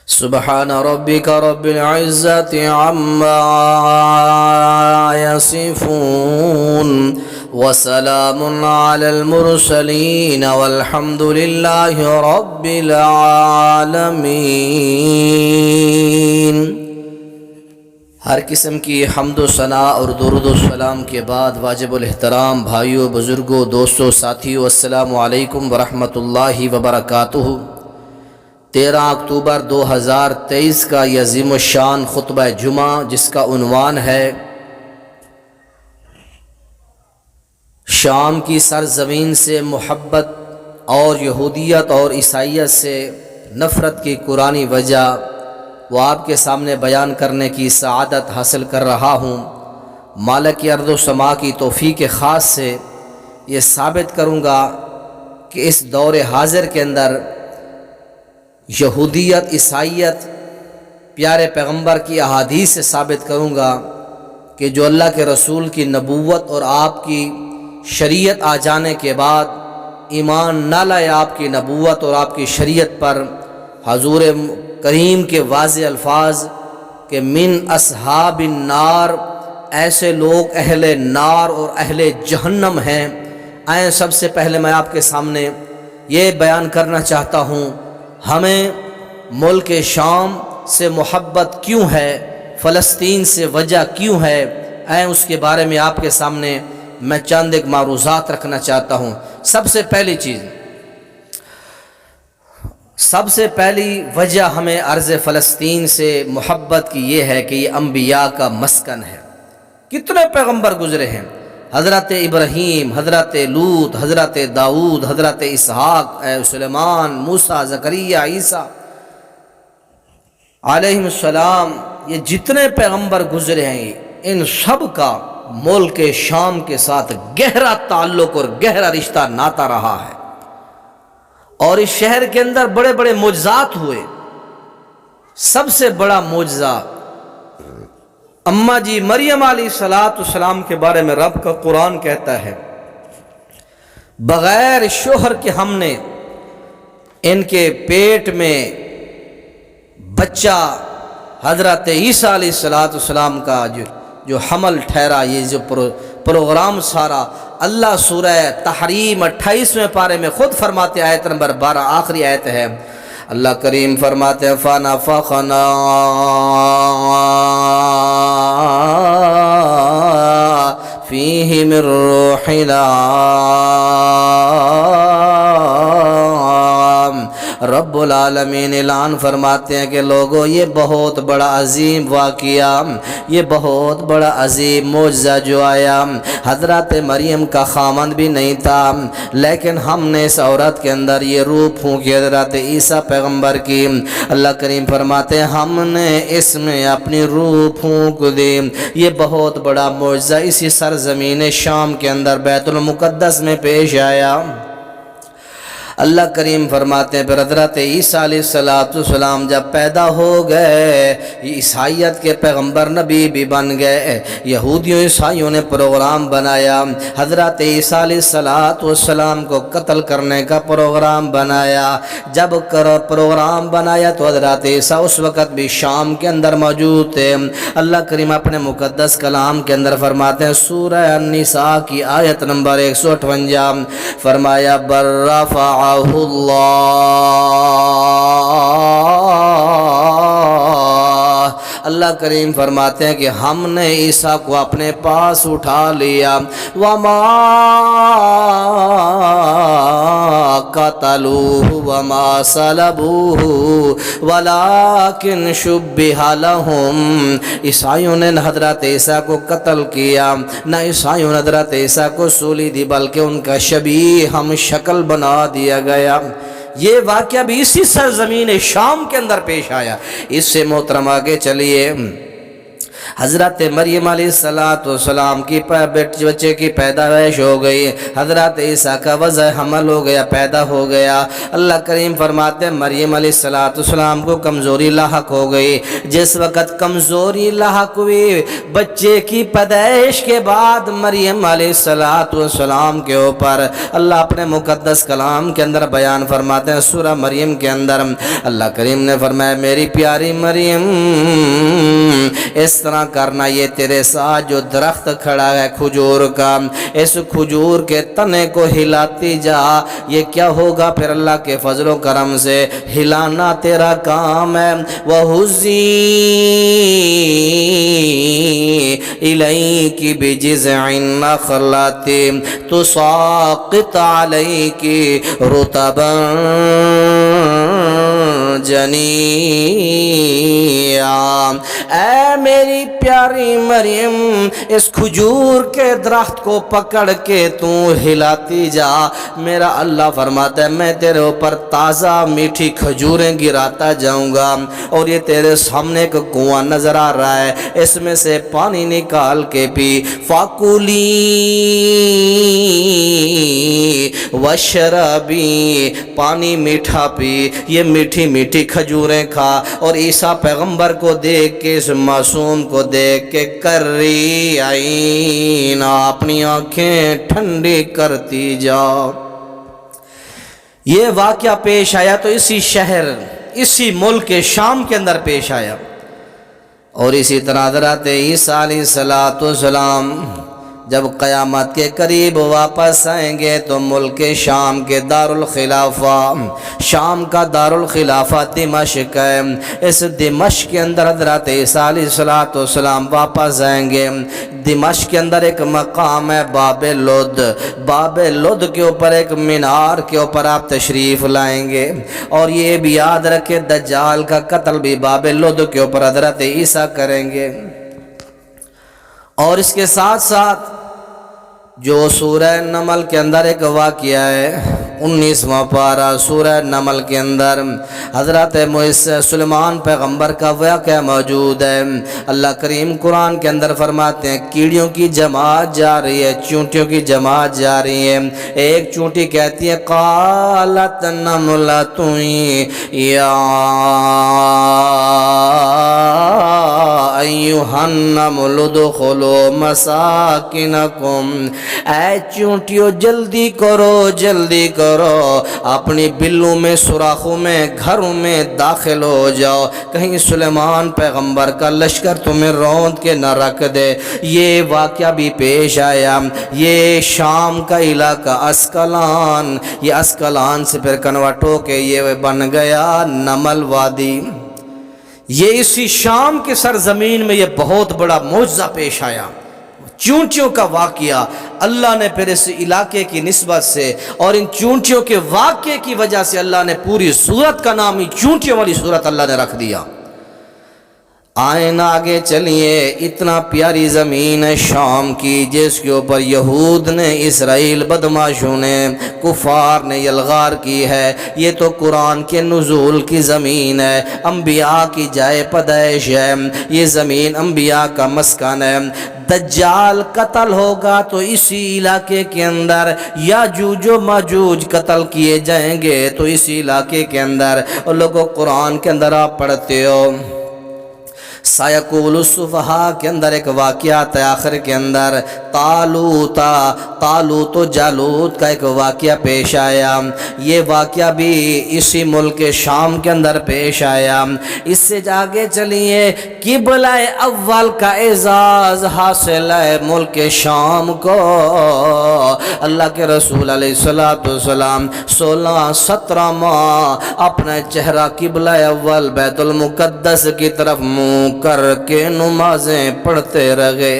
سبحان ربك رب العزة عما يصفون وسلام على المرسلين والحمد لله رب العالمين۔ ہر قسم کی حمد و ثنا اور درود و سلام کے بعد واجب الاحترام بھائیوں، بزرگوں، دوستوں، ساتھیوں، السلام علیکم ورحمۃ اللہ وبرکاتہ۔ 13 اکتوبر 2023 کا یہ عظیم الشان خطبہ جمعہ، جس کا عنوان ہے شام کی سرزمین سے محبت اور یہودیت اور عیسائیت سے نفرت کی قرآنی وجہ، وہ آپ کے سامنے بیان کرنے کی سعادت حاصل کر رہا ہوں۔ مالک ارض و سما کی توفیق خاص سے یہ ثابت کروں گا کہ اس دور حاضر کے اندر یہودیت، عیسائیت، پیارے پیغمبر کی احادیث سے ثابت کروں گا کہ جو اللہ کے رسول کی نبوت اور آپ کی شریعت آ جانے کے بعد ایمان نہ لائے آپ کی نبوت اور آپ کی شریعت پر، حضور کریم کے واضح الفاظ کہ من اصحاب النار، ایسے لوگ اہل نار اور اہل جہنم ہیں۔ آئیں سب سے پہلے میں آپ کے سامنے یہ بیان کرنا چاہتا ہوں، ہمیں ملک شام سے محبت کیوں ہے، فلسطین سے وجہ کیوں ہے، اس کے بارے میں آپ کے سامنے میں چند ایک معروضات رکھنا چاہتا ہوں۔ سب سے پہلی وجہ ہمیں ارض فلسطین سے محبت کی یہ ہے کہ یہ انبیاء کا مسکن ہے۔ کتنے پیغمبر گزرے ہیں، حضرت ابراہیم، حضرت لوط، حضرت داؤد، حضرت اسحاق، سلیمان، موسیٰ، زکریا، عیسیٰ علیہ السلام، یہ جتنے پیغمبر گزرے ہیں ان سب کا ملک شام کے ساتھ گہرا تعلق اور گہرا رشتہ ناتا رہا ہے، اور اس شہر کے اندر بڑے بڑے معجزات ہوئے۔ سب سے بڑا معجزہ اماں جی مریم علیہ السلام کے بارے میں رب کا قرآن کہتا ہے، بغیر شوہر کے ہم نے ان کے پیٹ میں بچہ حضرت عیسیٰ علیہ السلام کا جو حمل ٹھہرا۔ یہ جو پروگرام سارا اللہ سورہ تحریم 28ویں پارے میں خود فرماتے، آیت نمبر 12 آخری آیت ہے، اللہ کریم فرماتے ہیں فَنَفَخْنَا فِيهِ مِن رُّوحِنَا۔ رب العالمین اعلان فرماتے ہیں کہ لوگوں، یہ بہت بڑا عظیم واقعہ، یہ بہت بڑا عظیم معجزہ جو آیا، حضرت مریم کا خامند بھی نہیں تھا، لیکن ہم نے اس عورت کے اندر یہ روح پھونکی حضرت عیسیٰ پیغمبر کی۔ اللہ کریم فرماتے ہیں ہم نے اس میں اپنی روح پھونک دی۔ یہ بہت بڑا معجزہ اسی سرزمین شام کے اندر بیت المقدس میں پیش آیا۔ اللہ کریم فرماتے ہیں پھر حضرت عیسیٰ علیہ السلام جب پیدا ہو گئے، عیسائیت کے پیغمبر نبی بھی بن گئے، یہودیوں عیسائیوں نے پروگرام بنایا، حضرت عیسیٰ علیہ السلام کو قتل کرنے کا پروگرام بنایا۔ جب پروگرام بنایا تو حضرت عیسیٰ اس وقت بھی شام کے اندر موجود تھے۔ اللہ کریم اپنے مقدس کلام کے اندر فرماتے ہیں سورہ النساء کی آیت نمبر 158، فرمایا برفع اللہ کریم فرماتے ہیں کہ ہم نے عیسیٰ کو اپنے پاس اٹھا لیا، وما قتلوہ وما صلبوہ ولکن شبہ لہم۔ عیسائیوں نے حضرت عیسیٰ کو قتل کیا، نہ عیسائیوں نے حضرت عیسیٰ کو سولی دی، بلکہ ان کا شبیہ ہم شکل بنا دیا گیا۔ یہ واقعہ بھی اسی سرزمین شام کے اندر پیش آیا۔ اس سے محترم آگے چلیے، حضرت مریم علیہ السلام کی بچے کی پیدائش ہو گئی، حضرت عیسیٰ کا وضع حمل ہو گیا، پیدا ہو گیا۔ اللہ کریم فرماتے ہیں مریم علیہ السلام کو کمزوری لاحق ہو گئی۔ جس وقت کمزوری لاحق ہوئی، بچے کی پیدائش کے بعد مریم علیہ السلام کے اوپر اللہ اپنے مقدس کلام کے اندر بیان فرماتے ہیں، سورہ مریم کے اندر اللہ کریم نے فرمایا میری پیاری مریم اس طرح کرنا، یہ تیرے ساتھ جو درخت کھڑا ہے کھجور کا، اس کھجور کے تنے کو ہلاتی جا، یہ کیا ہوگا پھر اللہ کے فضل و کرم سے ہلانا تیرا کام ہے۔ وَهُزِّي إِلَيْكِ بِجِذْعِ النَّخْلَةِ تُسَاقِطْ عَلَيْكِ رُطَبًا جنیا۔ اے میری پیاری مریم اس کھجور کے درخت کو پکڑ کے تو ہلاتی جا، میرا اللہ فرماتا ہے میں تیرے اوپر تازہ میٹھی کھجوریں گراتا جاؤں گا، اور یہ تیرے سامنے ایک کنواں نظر آ رہا ہے، اس میں سے پانی نکال کے پی۔ فَكُلِي وَاشْرَبِي، پانی میٹھا پی، یہ میٹھی میٹھی کھجوریں کھا، اور عیسیٰ پیغمبر کو دیکھ کے اس معصوم کو دیکھ کے کرری عین، اپنی آنکھیں ٹھنڈی کرتی جاؤ۔ یہ واقعہ پیش آیا تو اسی شہر اسی ملک کے شام کے اندر پیش آیا، اور اسی طرح حضرت عیسیٰ علیہ السلام جب قیامت کے قریب واپس آئیں گے تو ملک شام کے دارالخلافہ، شام کا دارالخلافہ دمشق ہے، اس دمشق کے اندر حضرت عیسیٰ علیہ السلام واپس آئیں گے۔ دمشق کے اندر ایک مقام ہے باب لد، باب لد کے اوپر ایک مینار کے اوپر آپ تشریف لائیں گے، اور یہ بھی یاد رکھے دجال کا قتل بھی باب لد کے اوپر حضرت عیسیٰ کریں گے۔ اور اس کے ساتھ ساتھ جو سورہ نمل کے اندر ایک واقعہ ہے، 19واں پارہ سورہ نمل کے اندر حضرت سلیمان پیغمبر کا واقعہ موجود ہے۔ اللہ کریم قرآن کے اندر فرماتے ہیں کیڑیوں کی جماعت جا رہی ہے، چونٹیوں کی جماعت جا رہی ہے، ایک چونٹی کہتی ہے قالت نملۃ یا ایھا النمل ادخلوا مساکنکم، اے چونٹیوں جلدی کرو جلدی کرو، اپنی بلوں میں سوراخوں میں گھروں میں داخل ہو جاؤ، کہیں سلیمان پیغمبر کا لشکر تمہیں روند کے نہ رکھ دے۔ یہ واقعہ بھی پیش آیا۔ یہ شام کا علاقہ اسکلان، یہ اسکلان سے پھر کنورٹ ہو کے یہ بن گیا نمل وادی۔ یہ اسی شام کے سرزمین میں یہ بہت بڑا معجزہ پیش آیا، چونٹیوں کا واقعہ۔ اللہ نے پھر اس علاقے کی نسبت سے اور ان چونٹیوں کے واقعے کی وجہ سے اللہ نے پوری سورت کا نام ہی چونٹیوں والی سورت اللہ نے رکھ دیا۔ آئین آگے چلیے، اتنا پیاری زمین ہے شام کی جس کے اوپر یہود نے، اسرائیل بدماشوں نے، کفار نے یلغار کی ہے۔ یہ تو قرآن کے نزول کی زمین ہے، انبیاء کی جائے پیدائش ہے، یہ زمین انبیاء کا مسکن ہے۔ دجال قتل ہوگا تو اسی علاقے کے اندر، یاجوج و ماجوج قتل کیے جائیں گے تو اسی علاقے کے اندر۔ اور لوگوں قرآن کے اندر آپ پڑھتے ہو سایقول الصفحاء کے اندر ایک واقعات ہے، آخر کے اندر طالوت و جالوت کا ایک واقعہ پیش آیا۔ یہ واقعہ بھی اسی ملک شام کے اندر پیش آیا۔ اس سے آگے چلیے، قبلہ اول کا اعزاز حاصل ہے ملک شام کو۔ اللہ کے رسول علیہ السلام 16-17 ماہ اپنا چہرہ قبلہ اول بیت المقدس کی طرف منہ کر کے نمازیں پڑھتے رہے۔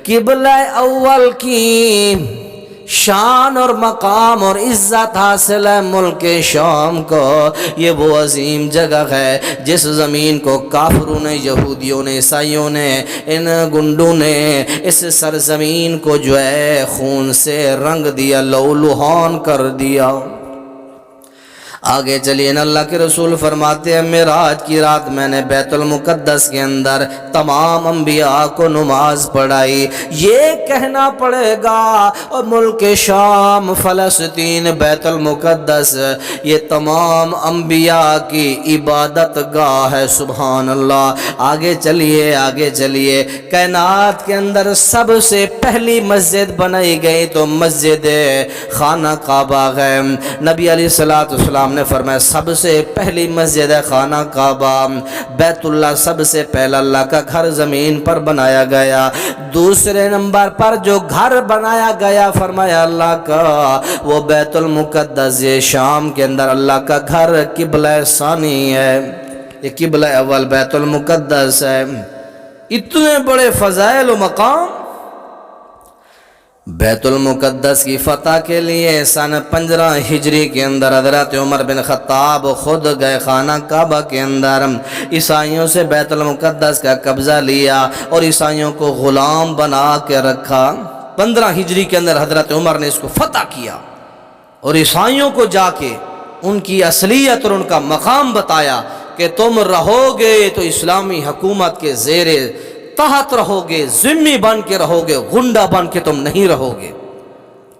قبلہ اول کی شان اور مقام اور عزت حاصل ہے ملک شام کو۔ یہ وہ عظیم جگہ ہے جس زمین کو کافروں نے، یہودیوں نے، عیسائیوں نے، ان گنڈوں نے اس سرزمین کو جو ہے خون سے رنگ دیا، لہو لہان کر دیا۔ آگے چلیے نا، اللہ کے رسول فرماتے ہیں معراج کی رات میں نے بیت المقدس کے اندر تمام انبیاء کو نماز پڑھائی۔ یہ کہنا پڑے گا اور ملک شام، فلسطین، بیت المقدس یہ تمام انبیاء کی عبادت گاہ ہے، سبحان اللہ۔ آگے چلیے، آگے چلیے، کائنات کے اندر سب سے پہلی مسجد بنائی گئی تو مسجد خانہ کعبہ ہے۔ نبی علیہ السلام نے فرمایا سب سے پہلی مسجد ہے خانہ کعبہ، بیت اللہ سب سے پہلا اللہ کا گھر زمین پر بنایا گیا۔ دوسرے نمبر پر جو گھر بنایا گیا فرمایا اللہ کا وہ بیت المقدس، یہ شام کے اندر اللہ کا گھر قبلہ ثانی ہے، یہ قبلہ اول بیت المقدس ہے۔ اتنے بڑے فضائل و مقام۔ بیت المقدس کی فتح کے لیے سن 15 ہجری کے اندر حضرت عمر بن خطاب خود گئے خانہ کعبہ کے اندر، عیسائیوں سے بیت المقدس کا قبضہ لیا اور عیسائیوں کو غلام بنا کے رکھا۔ 15 ہجری کے اندر حضرت عمر نے اس کو فتح کیا اور عیسائیوں کو جا کے ان کی اصلیت اور ان کا مقام بتایا کہ تم رہو گے تو اسلامی حکومت کے زیر تحت رہو گے، ذمہ بن کے رہو گے، غنڈہ بن کے تم نہیں رہو گے۔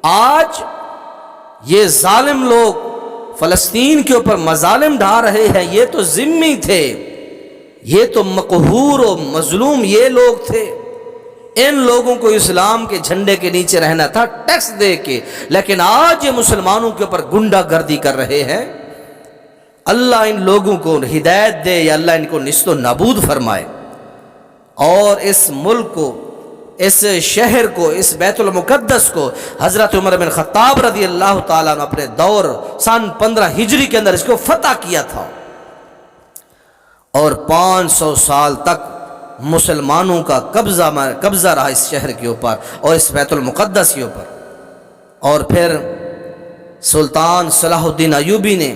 آج یہ ظالم لوگ فلسطین کے اوپر مظالم ڈھا رہے ہیں، یہ تو ذمی تھے، یہ تو مقہور و مظلوم یہ لوگ تھے۔ ان لوگوں کو اسلام کے جھنڈے کے نیچے رہنا تھا ٹیکس دے کے، لیکن آج یہ مسلمانوں کے اوپر گنڈا گردی کر رہے ہیں۔ اللہ ان لوگوں کو ہدایت دے یا اللہ ان کو نیست و نابود فرمائے، اور اس ملک کو، اس شہر کو، اس بیت المقدس کو حضرت عمر بن خطاب رضی اللہ تعالیٰ نے اپنے دور سن 15 ہجری کے اندر اس کو فتح کیا تھا، اور 500 سال تک مسلمانوں کا قبضہ رہا اس شہر کے اوپر اور اس بیت المقدس کے اوپر۔ اور پھر سلطان صلاح الدین ایوبی نے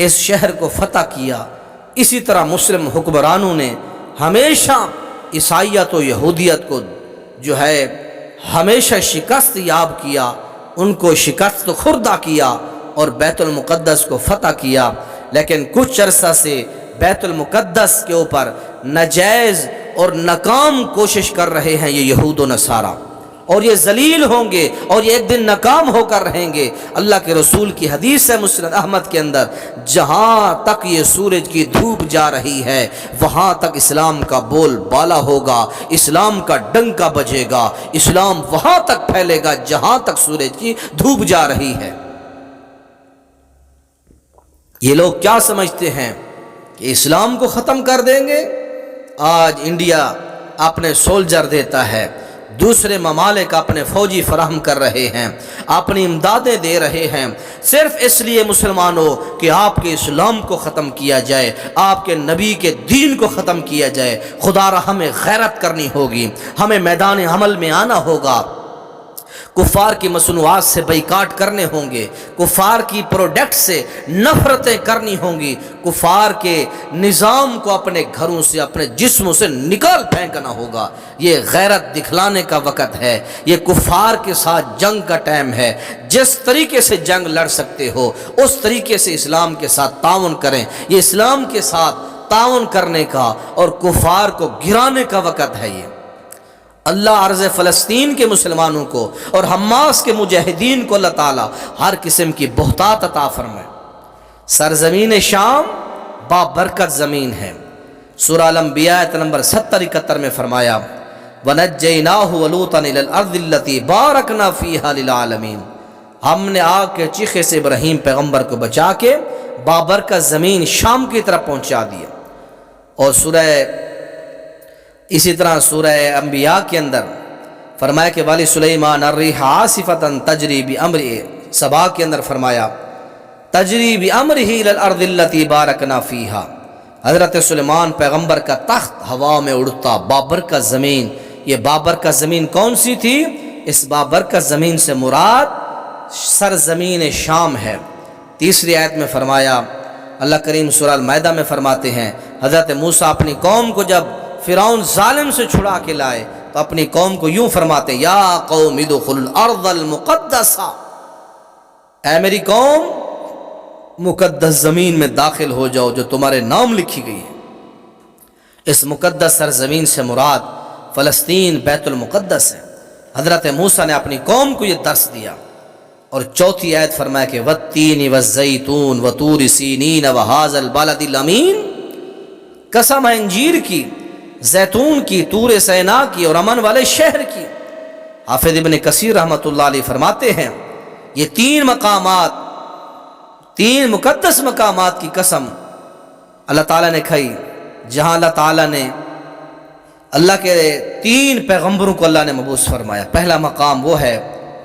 اس شہر کو فتح کیا۔ اسی طرح مسلم حکمرانوں نے ہمیشہ عیسائیت و یہودیت کو جو ہے ہمیشہ شکست یاب کیا، ان کو شکست خوردہ کیا اور بیت المقدس کو فتح کیا۔ لیکن کچھ عرصہ سے بیت المقدس کے اوپر ناجائز اور ناکام کوشش کر رہے ہیں یہ یہود و نصارہ، اور یہ ذلیل ہوں گے اور یہ ایک دن ناکام ہو کر رہیں گے۔ اللہ کے رسول کی حدیث ہے مسند احمد کے اندر، جہاں تک یہ سورج کی دھوپ جا رہی ہے وہاں تک اسلام کا بول بالا ہوگا، اسلام کا ڈنکا بجے گا، اسلام وہاں تک پھیلے گا جہاں تک سورج کی دھوپ جا رہی ہے۔ یہ لوگ کیا سمجھتے ہیں کہ اسلام کو ختم کر دیں گے؟ آج انڈیا اپنے سولجر دیتا ہے، دوسرے ممالک اپنے فوجی فراہم کر رہے ہیں، اپنی امدادیں دے رہے ہیں، صرف اس لیے مسلمانوں کہ آپ کے اسلام کو ختم کیا جائے، آپ کے نبی کے دین کو ختم کیا جائے۔ خدا را ہمیں غیرت کرنی ہوگی، ہمیں میدان عمل میں آنا ہوگا، کفار کی مصنوعات سے بائیکاٹ کرنے ہوں گے، کفار کی پروڈکٹ سے نفرتیں کرنی ہوں گی، کفار کے نظام کو اپنے گھروں سے، اپنے جسموں سے نکال پھینکنا ہوگا۔ یہ غیرت دکھلانے کا وقت ہے، یہ کفار کے ساتھ جنگ کا ٹائم ہے۔ جس طریقے سے جنگ لڑ سکتے ہو اس طریقے سے اسلام کے ساتھ تعاون کریں۔ یہ اسلام کے ساتھ تعاون کرنے کا اور کفار کو گرانے کا وقت ہے۔ یہ اللہ عرض فلسطین کے مسلمانوں کو اور حماس کے مجاہدین کو اللہ تعالیٰ ہر قسم کی بہتات عطا فرمائے۔ سرزمین شام بابرکت زمین ہے۔ سورہ الانبیاء آیت نمبر 70-71 میں فرمایا وَنَجَّيْنَاهُ وَلُوطًا إِلَى الْأَرْضِ الَّتِي بَارَكْنَا فِيهَا لِلْعَالَمِينَ، ہم نے آگ کے چیخے سے ابراہیم پیغمبر کو بچا کے بابرکت زمین شام کی طرف پہنچا دیا۔ اور اسی طرح سورہ انبیاء کے اندر فرمایا کہ وَلِ سُلَيْمَانَ الرِّيحَ عَاصِفَةً تَجْرِي بِأَمْرِهِ، سبا کے اندر فرمایا تَجْرِي بِأَمْرِهِ إِلَى الْأَرْضِ الَّتِي بَارَكْنَا فِيهَا، حضرت سلیمان پیغمبر کا تخت ہوا میں اڑتا، بابرکت زمین۔ یہ بابرکت زمین کون سی تھی؟ اس بابرکت زمین سے مراد سرزمین شام ہے۔ تیسری آیت میں فرمایا، اللہ کریم سورہ المائدہ میں فرماتے ہیں حضرت موسیٰ اپنی قوم کو جب فرعون ظالم سے چھڑا کے لائے تو اپنی قوم کو یوں فرماتے یا قوم ادخلوا الارض المقدسہ، اے میری قوم مقدس زمین میں داخل ہو جاؤ جو تمہارے نام لکھی گئی ہے۔ اس مقدس سرزمین سے مراد فلسطین بیت المقدس ہے۔ حضرت موسیٰ نے اپنی قوم کو یہ درس دیا، اور چوتھی آیت فرمایا کہ والتین والزیتون وطور سینین وہذا البلد الامین، قسم ہے انجیر کی، زیتون کی، طور سینا کی اور امن والے شہر کی۔ حافظ ابن کثیر رحمۃ اللہ علیہ فرماتے ہیں یہ تین مقامات، تین مقدس مقامات کی قسم اللہ تعالیٰ نے کھائی، جہاں اللہ تعالیٰ نے اللہ کے تین پیغمبروں کو اللہ نے مبعوث فرمایا۔ پہلا مقام وہ ہے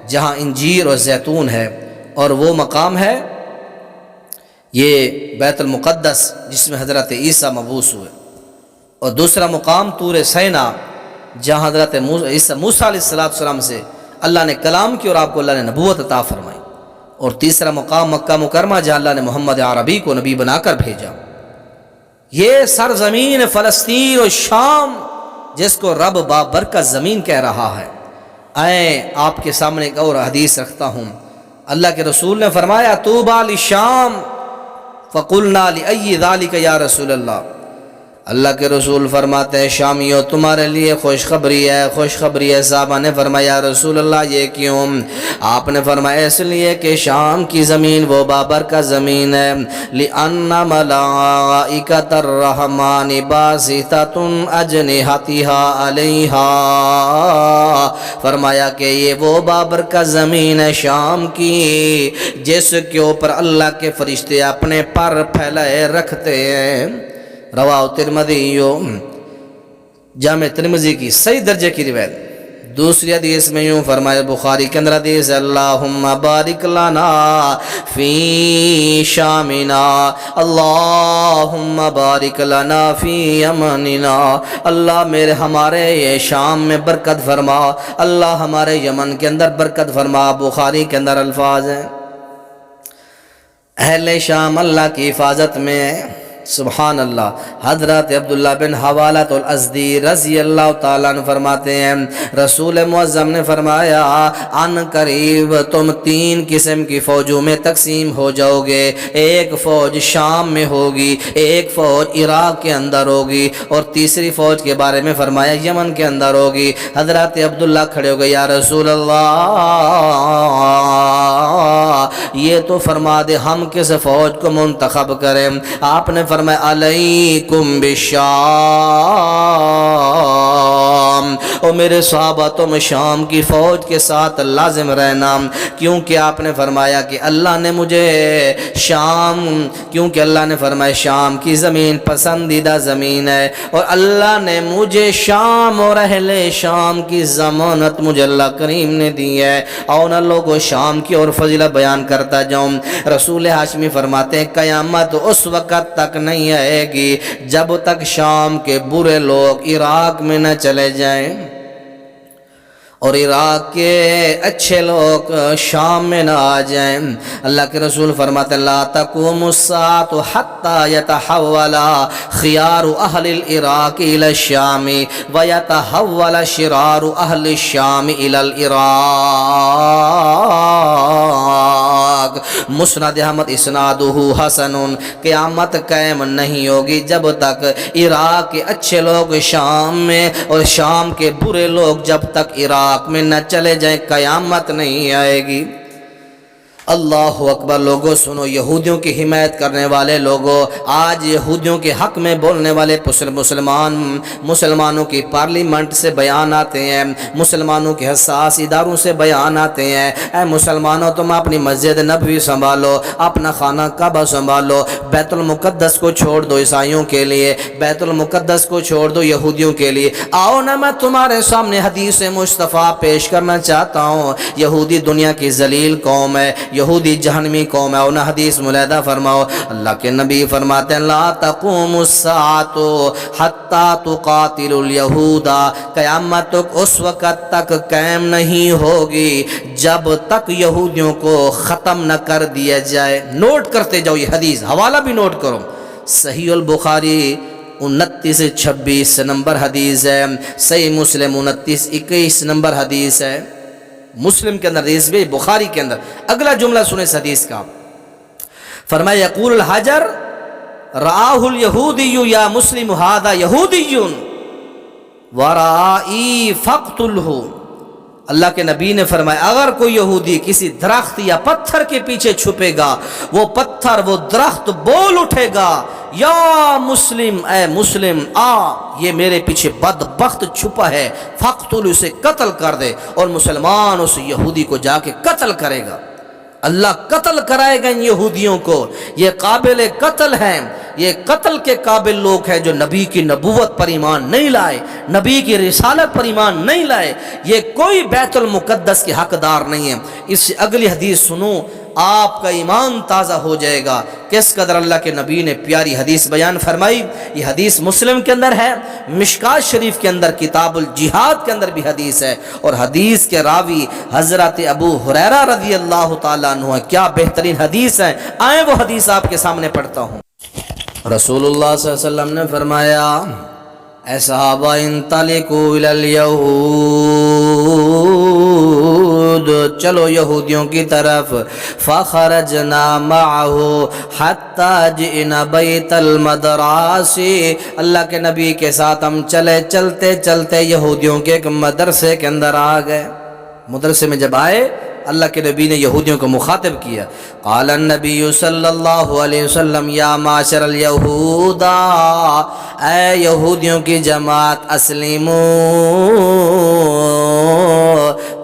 جہاں انجیر اور زیتون ہے، اور وہ مقام ہے یہ بیت المقدس جس میں حضرت عیسیٰ مبعوث ہوئے، اور دوسرا مقام طور سینا جہاں حضرت موسیٰ علیہ السلام سے اللہ نے کلام کی اور آپ کو اللہ نے نبوت عطا فرمائی، اور تیسرا مقام مکہ مکرمہ جہاں اللہ نے محمد عربی کو نبی بنا کر بھیجا۔ یہ سرزمین فلسطین اور شام جس کو رب بابرکت زمین کہہ رہا ہے۔ آئیں آپ کے سامنے ایک اور حدیث رکھتا ہوں۔ اللہ کے رسول نے فرمایا طوبیٰ للشام فقلنا لأی ذالک یا رسول اللہ۔ اللہ کے رسول فرماتے ہیں شامیوں تمہارے لیے خوشخبری ہے، خوشخبری ہے۔ صحابہ نے فرمایا یا رسول اللہ یہ کیوں؟ آپ نے فرمایا اس لیے کہ شام کی زمین وہ بابرکت زمین ہے، لِأَنَّ مَلَائِكَةَ الرَّحْمَنِ بَاسِطَةٌ أَجْنِحَتِهَا عَلَيْهَا، فرمایا کہ یہ وہ بابرکت زمین ہے شام کی جس کے اوپر اللہ کے فرشتے اپنے پر پھیلائے رکھتے ہیں۔ رواہ ترمذی، جامع ترمذی کی صحیح درجے کی روایت۔ دوسری حدیث میں یوں فرمایا، بخاری کے اندر حدیث اللہم بارک لنا فی شامنا، اللہم بارک لنا فی یمننا، اللہ میرے ہمارے یہ شام میں برکت فرما، اللہ ہمارے یمن کے اندر برکت فرما۔ بخاری کے اندر الفاظ ہیں اہل شام اللہ کی حفاظت میں، سبحان اللہ۔ حضرت عبداللہ بن حوالۃ الازدی رضی اللہ تعالیٰ عنہ فرماتے ہیں رسول معظم نے فرمایا ان قریب تم تین قسم کی فوجوں میں تقسیم ہو جاؤ گے، ایک فوج شام میں ہوگی، ایک فوج عراق کے اندر ہوگی، اور تیسری فوج کے بارے میں فرمایا یمن کے اندر ہوگی۔ حضرت عبداللہ کھڑے ہو گئے یا رسول اللہ یہ تو فرما دے ہم کس فوج کو منتخب کریں؟ آپ نے فرمایا علیکم بالشام، اور میرے صحابہ تم شام کی فوج کے ساتھ لازم رہنا، کیونکہ آپ نے فرمایا کہ اللہ نے مجھے شام، کیونکہ اللہ نے فرمایا شام کی زمین پسندیدہ زمین ہے، اور اللہ نے مجھے شام اور اہل شام کی ضمانت مجھے اللہ کریم نے دی ہے۔ اور نہ لوگوں شام کی اور فضیلت بیان کرتا جاؤں۔ رسول ہاشمی فرماتے ہیں قیامت اس وقت تک نہیں آئے گی جب تک شام کے برے لوگ عراق میں نہ چلے جائیں اور عراق کے اچھے لوگ شام میں نہ آ جائیں۔ اللہ کے رسول فرماتے ہیں لا تقوم الساعة حتى يتحول خيار اہل العراق الى الشام ويتحول شرار اہل الشام الى العراق۔ مسند احمد اسنادہ حسن، قیامت قائم نہیں ہوگی جب تک عراق کے اچھے لوگ شام میں اور شام کے برے لوگ جب تک عراق میں نہ چلے جائیں قیامت نہیں آئے گی۔ اللہ اکبر۔ لوگوں سنو، یہودیوں کی حمایت کرنے والے لوگوں، آج یہودیوں کے حق میں بولنے والے مسلمانوں کی پارلیمنٹ سے بیان آتے ہیں، مسلمانوں کے حساس اداروں سے بیان آتے ہیں، اے مسلمانوں تم اپنی مسجد نبوی سنبھالو، اپنا خانہ کعبہ سنبھالو، بیت المقدس کو چھوڑ دو عیسائیوں کے لیے، بیت المقدس کو چھوڑ دو یہودیوں کے لیے۔ آؤ نا میں تمہارے سامنے حدیث مصطفیٰ پیش کرنا چاہتا ہوں۔ یہودی دنیا کی ذلیل قوم ہے، یہودی جہنمی قوم ہے، انہیں حدیث ملاحظہ فرماؤ۔ اللہ کے نبی فرماتے ہیں لا تقوم الساعة حتى تقاتل اليہود، قیامت اس وقت تک قائم نہیں ہوگی جب تک یہودیوں کو ختم نہ کر دیا جائے۔ نوٹ کرتے جاؤ، یہ حدیث حوالہ بھی نوٹ کرو، صحیح البخاری 29-26 نمبر حدیث ہے، صحیح مسلم 29-21 نمبر حدیث ہے، مسلم کے اندر حدیث بھی، بخاری کے اندر۔ اگلا جملہ سنیں اس حدیث کا، فرمایا یقول الحجر رآہ الیہودی یا مسلم ھذا یہودی ورائی فاقتلہ۔ اللہ کے نبی نے فرمایا اگر کوئی یہودی کسی درخت یا پتھر کے پیچھے چھپے گا، وہ پتھر وہ درخت بول اٹھے گا یا مسلم، اے مسلم آ، یہ میرے پیچھے بدبخت چھپا ہے، فاقتل، اسے قتل کر دے، اور مسلمان اس یہودی کو جا کے قتل کرے گا۔ اللہ قتل کرائے گا ان یہودیوں کو، یہ قابل قتل ہیں، یہ قتل کے قابل لوگ ہیں جو نبی کی نبوت پر ایمان نہیں لائے، نبی کی رسالت پر ایمان نہیں لائے، یہ کوئی بیت المقدس کے حقدار نہیں ہے۔ اس سے اگلی حدیث سنو، آپ کا ایمان تازہ ہو جائے گا۔ کس قدر اللہ کے نبی نے پیاری حدیث بیان فرمائی۔ یہ حدیث مسلم کے اندر ہے، مشکات شریف کے اندر کتاب الجہاد کے اندر بھی حدیث ہے، اور حدیث کے راوی حضرت ابو ہریرہ رضی اللہ تعالیٰ عنہ ہے۔ کیا بہترین حدیث ہے، آئیں وہ حدیث آپ کے سامنے پڑھتا ہوں۔ رسول اللہ صلی اللہ علیہ وسلم نے فرمایا اے صحابہ انطلقوا الی الیہود، چلو یہودیوں کی طرف۔ فخرجنا معه حتی جئنا بیت المدراس، اللہ کے نبی کے ساتھ ہم چلے، چلتے چلتے یہودیوں کے ایک مدرسے کے اندر آ گئے۔ مدرسے میں جب آئے اللہ کے نبی نے یہودیوں کو مخاطب کیا۔ قال النبی صلی اللہ علیہ وسلم یا معاشر الیہود، اے یہودیوں کی جماعت، اسلموا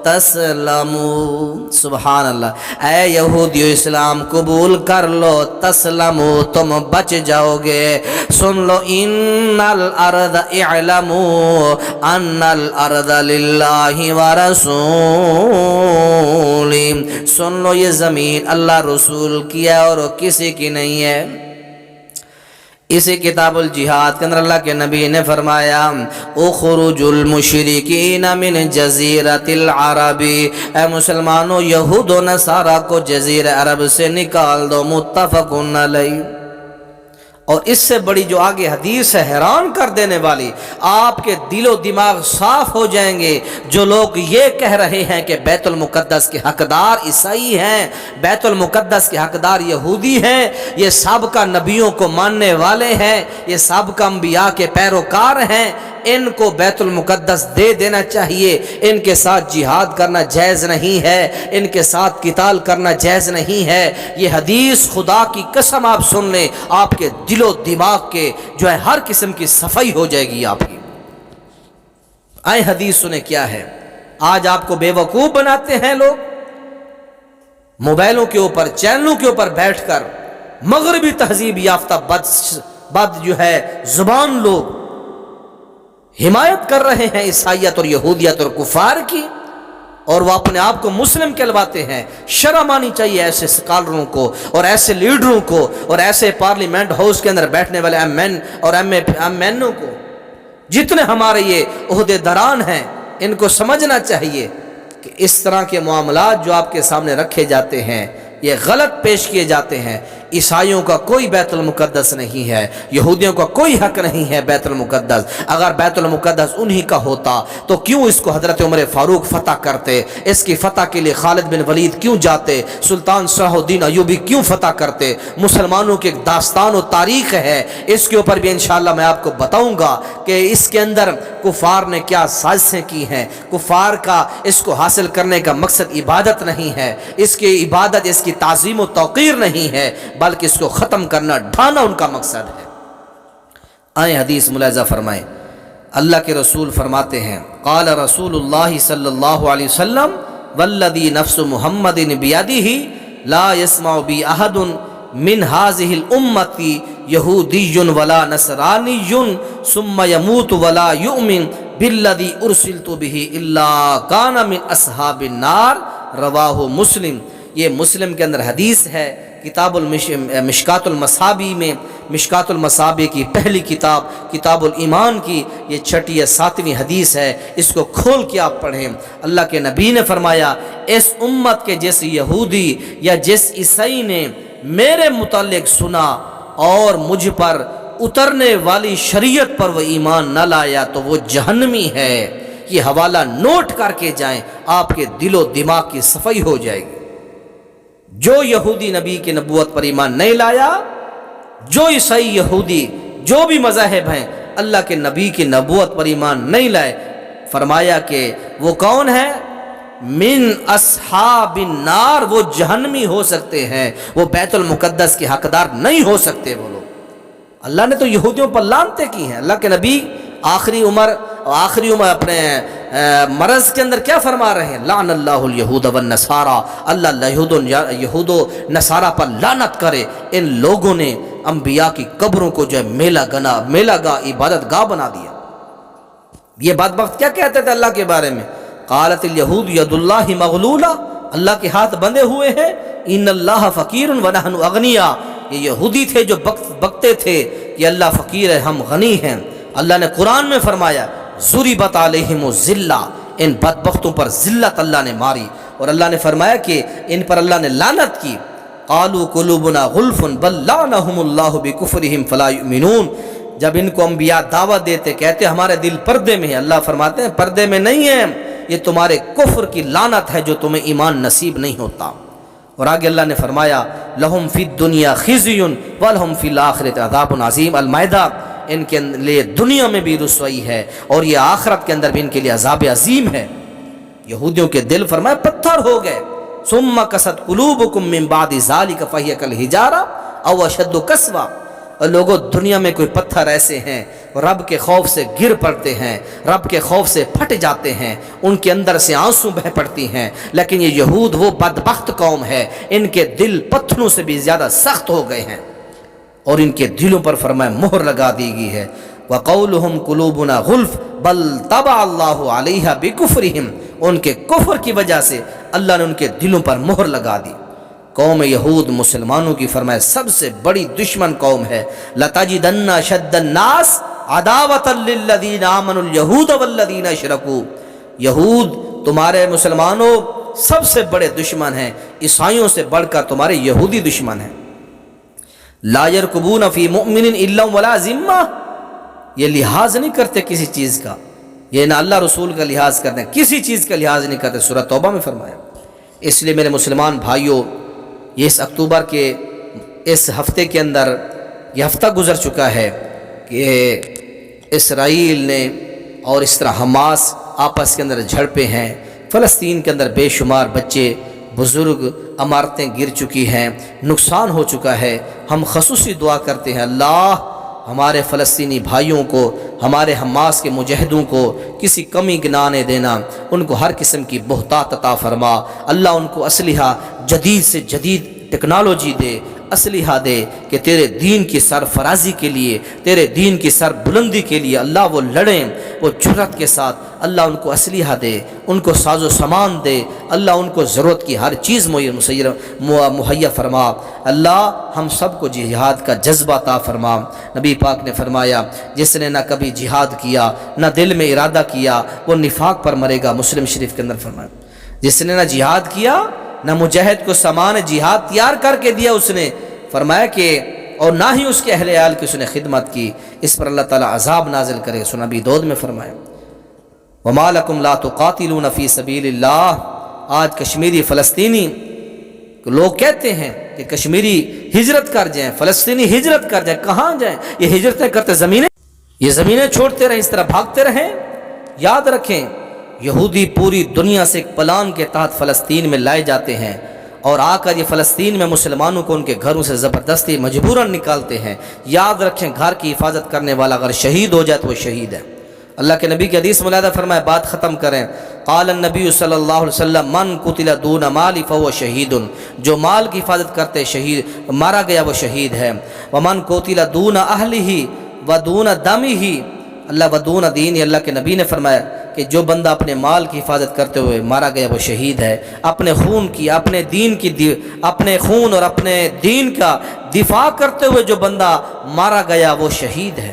تسلموا، سبحان اللہ، اے یہودیو اسلام قبول کر لو، تسلموا تم بچ جاؤ گے۔ سن لو ان الارض، اعلموا ان الارض للہ ورسول، سن لو یہ زمین اللہ رسول کی ہے اور کسی کی نہیں ہے۔ اسی کتاب الجہاد کے اندر اللہ کے نبی نے فرمایا اخرج المشرکین من جزیرۃ العرب، اے مسلمانوں یہود و نصارہ کو جزیرہ عرب سے نکال دو، متفق علیہ۔ اور اس سے بڑی جو آگے حدیث ہے حیران کر دینے والی، آپ کے دل و دماغ صاف ہو جائیں گے۔ جو لوگ یہ کہہ رہے ہیں کہ بیت المقدس کے حقدار عیسائی ہیں، بیت المقدس کے حقدار یہودی ہیں، یہ سابقہ نبیوں کو ماننے والے ہیں، یہ سابقہ انبیاء کے پیروکار ہیں، ان کو بیت المقدس دے دینا چاہیے، ان کے ساتھ جہاد کرنا جائز نہیں ہے، ان کے ساتھ قتال کرنا جائز نہیں ہے۔ یہ حدیث خدا کی قسم آپ سن لیں، آپ کے دل و دماغ کے جو ہے ہر قسم کی صفائی ہو جائے گی آپ کی۔ آئے حدیث سنیں کیا ہے۔ آج آپ کو بے وقوف بناتے ہیں لوگ، موبائلوں کے اوپر، چینلوں کے اوپر بیٹھ کر مغربی تہذیب یافتہ بد جو ہے زبان لوگ حمایت کر رہے ہیں عیسائیت اور یہودیت اور کفار کی، اور وہ اپنے آپ کو مسلم کہلواتے ہیں۔ شرم آنی چاہیے ایسے اسکالروں کو اور ایسے لیڈروں کو اور ایسے پارلیمنٹ ہاؤس کے اندر بیٹھنے والے ایم این اور ایم اینوں کو، جتنے ہمارے یہ عہدے داران ہیں، ان کو سمجھنا چاہیے کہ اس طرح کے معاملات جو آپ کے سامنے رکھے جاتے ہیں یہ غلط پیش کیے جاتے ہیں۔ عیسائیوں کا کوئی بیت المقدس نہیں ہے، یہودیوں کا کوئی حق نہیں ہے بیت المقدس۔ اگر بیت المقدس انہی کا ہوتا تو کیوں اس کو حضرت عمر فاروق فتح کرتے؟ اس کی فتح کے لیے خالد بن ولید کیوں جاتے؟ سلطان صلاح الدین ایوبی کیوں فتح کرتے؟ مسلمانوں کی ایک داستان و تاریخ ہے، اس کے اوپر بھی انشاءاللہ میں آپ کو بتاؤں گا کہ اس کے اندر کفار نے کیا سازشیں کی ہیں۔ کفار کا اس کو حاصل کرنے کا مقصد عبادت نہیں ہے، اس کی عبادت، اس کی تعظیم و توقیر نہیں ہے، بلکہ اس کو ختم کرنا، ڈھانا ان کا مقصد ہے۔ آئیں حدیث ملاحظہ فرمائیں۔ اللہ کے رسول فرماتے ہیں قال رسول اللہ صلی اللہ علیہ وسلم والذی نفس محمد بیدہ لا يسمع بی احد من هذه الامة یہودی ولا نصرانی ثم يموت ولا يؤمن بالذی ارسلت به الا کان من اصحاب النار، رواہ مسلم۔ یہ مسلم کے اندر حدیث ہے، کتاب مشکات المصابی میں، مشکات المصابی کی پہلی کتاب کتاب الایمان کی یہ 6 یا 7ویں حدیث ہے، اس کو کھول کے آپ پڑھیں۔ اللہ کے نبی نے فرمایا اس امت کے جس یہودی یا جس عیسائی نے میرے متعلق سنا اور مجھ پر اترنے والی شریعت پر وہ ایمان نہ لایا تو وہ جہنمی ہے۔ یہ حوالہ نوٹ کر کے جائیں، آپ کے دل و دماغ کی صفائی ہو جائے گی۔ جو یہودی نبی کی نبوت پر ایمان نہیں لایا، جو عیسائی یہودی جو بھی مذاہب ہیں اللہ کے نبی کی نبوت پر ایمان نہیں لائے، فرمایا کہ وہ کون ہے؟ من اصحاب النار، وہ جہنمی ہو سکتے ہیں، وہ بیت المقدس کے حقدار نہیں ہو سکتے وہ لوگ۔ اللہ نے تو یہودیوں پر لعنتیں کی ہیں۔ اللہ کے نبی آخری عمر اپنے مرض کے اندر کیا فرما رہے ہیں؟ لعن اللہ الیہود والنصارى، اللہ یہود و نصارہ پر لعنت کرے، ان لوگوں نے انبیاء کی قبروں کو جو ہے میلہ گاہ عبادت گاہ بنا دیا۔ یہ بدبخت کیا کہتے تھے اللہ کے بارے میں؟ قالت الیہود ید اللہ مغلولہ، اللہ کے ہاتھ بندھے ہوئے ہیں، ان اللہ فقیر ونحن اغنیاء، یہ یہودی تھے جو بکتے تھے کہ اللہ فقیر ہے ہم غنی ہیں۔ اللہ نے قرآن میں فرمایا ضربت علیہم الذلہ، ان بدبختوں پر ذلت اللہ نے ماری، اور اللہ نے فرمایا کہ ان پر اللہ نے لعنت کی۔ قالوا قلوبنا غلف بل لعنهم اللہ بکفرہم فلا یؤمنون، جب ان کو انبیاء دعوت دیتے کہتے ہمارے دل پردے میں ہیں، اللہ فرماتے ہیں پردے میں نہیں ہیں، یہ تمہارے کفر کی لعنت ہے جو تمہیں ایمان نصیب نہیں ہوتا۔ اور آگے اللہ نے فرمایا لہم فی الدنیا خزی ولہم فی الآخرۃ عذاب عظیم، المائدہ، ان کے لیے دنیا میں بھی رسوائی ہے اور یہ آخرت کے اندر بھی ان کے لیے عذاب عظیم ہے۔ یہودیوں کے دل فرمایا پتھر ہو گئے، ثم قست قلوبکم من بعد ذلک فہی کالحجارہ او اشد قسوہ، اور لوگوں دنیا میں کوئی پتھر ایسے ہیں رب کے خوف سے گر پڑتے ہیں، رب کے خوف سے پھٹ جاتے ہیں، ان کے اندر سے آنسو بہہ پڑتی ہیں، لیکن یہ یہود وہ بدبخت قوم ہے، ان کے دل پتھروں سے بھی زیادہ سخت ہو گئے ہیں، اور ان کے دلوں پر فرمایا مہر لگا دی گئی ہے۔ وَقَوْلُهُمْ قُلُوبُنَا غُلْفٌ بَلْ طَبَعَ اللَّهُ عَلَيْهَا بِكُفْرِهِمْ، ان کے کفر کی وجہ سے اللہ نے ان کے دلوں پر مہر لگا دی۔ قوم یہود مسلمانوں کی فرمایا سب سے بڑی دشمن قوم ہے۔ لَتَجِدَنَّ أَشَدَّ النَّاسِ عَدَاوَةً لِلَّذِينَ آمَنُوا الْيَهُودَ وَالَّذِينَ أَشْرَكُوا، یہود تمہارے مسلمانوں سب سے بڑے دشمن ہیں، عیسائیوں سے بڑھ کر تمہارے یہودی دشمن ہیں۔ لا يرقبون فی مؤمن الا ولا ذمہ، یہ لحاظ نہیں کرتے کسی چیز کا، یہ نہ اللہ رسول کا لحاظ کرتے ہیں، کسی چیز کا لحاظ نہیں کرتے، سورہ توبہ میں فرمایا۔ اس لیے میرے مسلمان بھائیوں، یہ اس اکتوبر کے اس ہفتے کے اندر یہ ہفتہ گزر چکا ہے کہ اسرائیل نے اور اس طرح حماس آپس کے اندر جھڑپے ہیں، فلسطین کے اندر بے شمار بچے بزرگ، عمارتیں گر چکی ہیں، نقصان ہو چکا ہے۔ ہم خصوصی دعا کرتے ہیں اللہ ہمارے فلسطینی بھائیوں کو، ہمارے حماس کے مجاہدوں کو کسی کمی نہ دینا، ان کو ہر قسم کی بہتات عطا فرما، اللہ ان کو اسلحہ جدید سے جدید ٹیکنالوجی دے، اسلحہ دے کہ تیرے دین کی سرفرازی کے لیے، تیرے دین کی سر بلندی کے لیے اللہ وہ لڑیں، وہ جرأت کے ساتھ، اللہ ان کو اسلحہ دے، ان کو ساز و سامان دے، اللہ ان کو ضرورت کی ہر چیز مہیا فرما۔ اللہ ہم سب کو جہاد کا جذبہ عطا فرما۔ نبی پاک نے فرمایا جس نے نہ کبھی جہاد کیا نہ دل میں ارادہ کیا وہ نفاق پر مرے گا، مسلم شریف کے اندر فرمایا۔ جس نے نہ جہاد کیا نہ مجاہد کو سامان جہاد تیار کر کے دیا، اس نے فرمایا کہ اور نہ ہی اس کے اہل عیال کی اس نے خدمت کی، اس پر اللہ تعالیٰ عذاب نازل کرے۔ سورہ نبی داؤد میں فرمایا وَمَا لَكُمْ لَا تُقَاتِلُونَ فِي سَبِيلِ اللَّهِ۔ آج کشمیری فلسطینی لوگ کہتے ہیں کہ کشمیری ہجرت کر جائیں، فلسطینی ہجرت کر جائیں، کہاں جائیں؟ یہ ہجرتیں کرتے یہ زمینیں چھوڑتے رہیں، اس طرح بھاگتے رہیں۔ یاد رکھیں یہودی پوری دنیا سے ایک پلان کے تحت فلسطین میں لائے جاتے ہیں، اور آ کر یہ فلسطین میں مسلمانوں کو ان کے گھروں سے زبردستی مجبوراً نکالتے ہیں۔ یاد رکھیں گھر کی حفاظت کرنے والا اگر شہید ہو جائے تو وہ شہید ہے۔ اللہ کے نبی کی حدیث ملاحظہ فرمائے، بات ختم کریں۔ قال النبی صلی اللہ علیہ وسلم من قتل دون مال فهو شہید، جو مال کی حفاظت کرتے شہید مارا گیا وہ شہید ہے۔ ومن قتل دون اہلہ ودون دمہ، اللہ ودون دین، اللہ کے نبی نے فرمایا کہ جو بندہ اپنے مال کی حفاظت کرتے ہوئے مارا گیا وہ شہید ہے۔ اپنے خون کی، اپنے دین کی، اپنے خون اور اپنے دین کا دفاع کرتے ہوئے جو بندہ مارا گیا وہ شہید ہے۔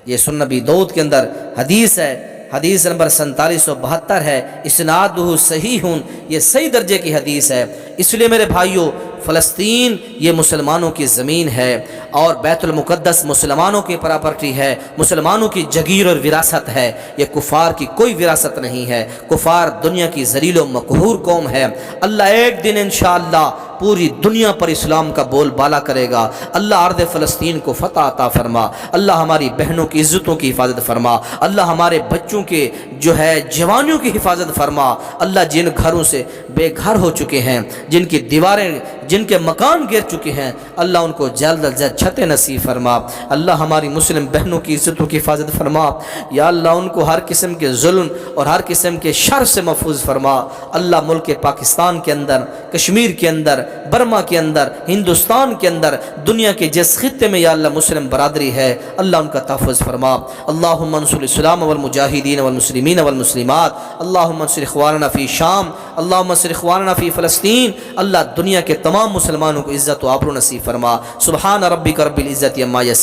یہ سنن نبی داؤد کے اندر حدیث ہے، حدیث نمبر 4772 ہے، اسنادہ صحیح، یہ صحیح درجے کی حدیث ہے۔ اس لیے میرے بھائیوں فلسطین یہ مسلمانوں کی زمین ہے، اور بیت المقدس مسلمانوں کی پراپرٹی ہے، مسلمانوں کی جگیر اور وراثت ہے، یہ کفار کی کوئی وراثت نہیں ہے۔ کفار دنیا کی ذلیل و مقہور قوم ہے۔ اللہ ایک دن انشاءاللہ پوری دنیا پر اسلام کا بول بالا کرے گا۔ اللہ ارض فلسطین کو فتح عطا فرما، اللہ ہماری بہنوں کی عزتوں کی حفاظت فرما، اللہ ہمارے بچوں کے جو ہے جوانیوں کی حفاظت فرما، اللہ جن گھروں سے بے گھر ہو چکے ہیں، جن کی دیواریں، جن کے مکان گر چکے ہیں، اللہ ان کو جلد از جلد چھتیں نصیب فرما، اللہ ہماری مسلم بہنوں کی عزتوں کی حفاظت فرما، یا اللہ ان کو ہر قسم کے ظلم اور ہر قسم کے شر سے محفوظ فرما۔ اللہ ملک پاکستان کے اندر، کشمیر کے اندر، برما کے اندر، ہندوستان کے اندر، دنیا کے جس خطے میں یا اللہ مسلم برادری ہے، اللہ ان کا تحفظ فرما۔ اللہم انصر الاسلام والمجاہدین والمسلمین والمسلمات، اللہم انصر اخواننا فی شام، اللہم انصر اخواننا فی فلسطین، اللہ دنیا کے تمام مسلمانوں کو عزت و آبرو نصیب فرما۔ سبحان ربک رب العزت عما یصفون۔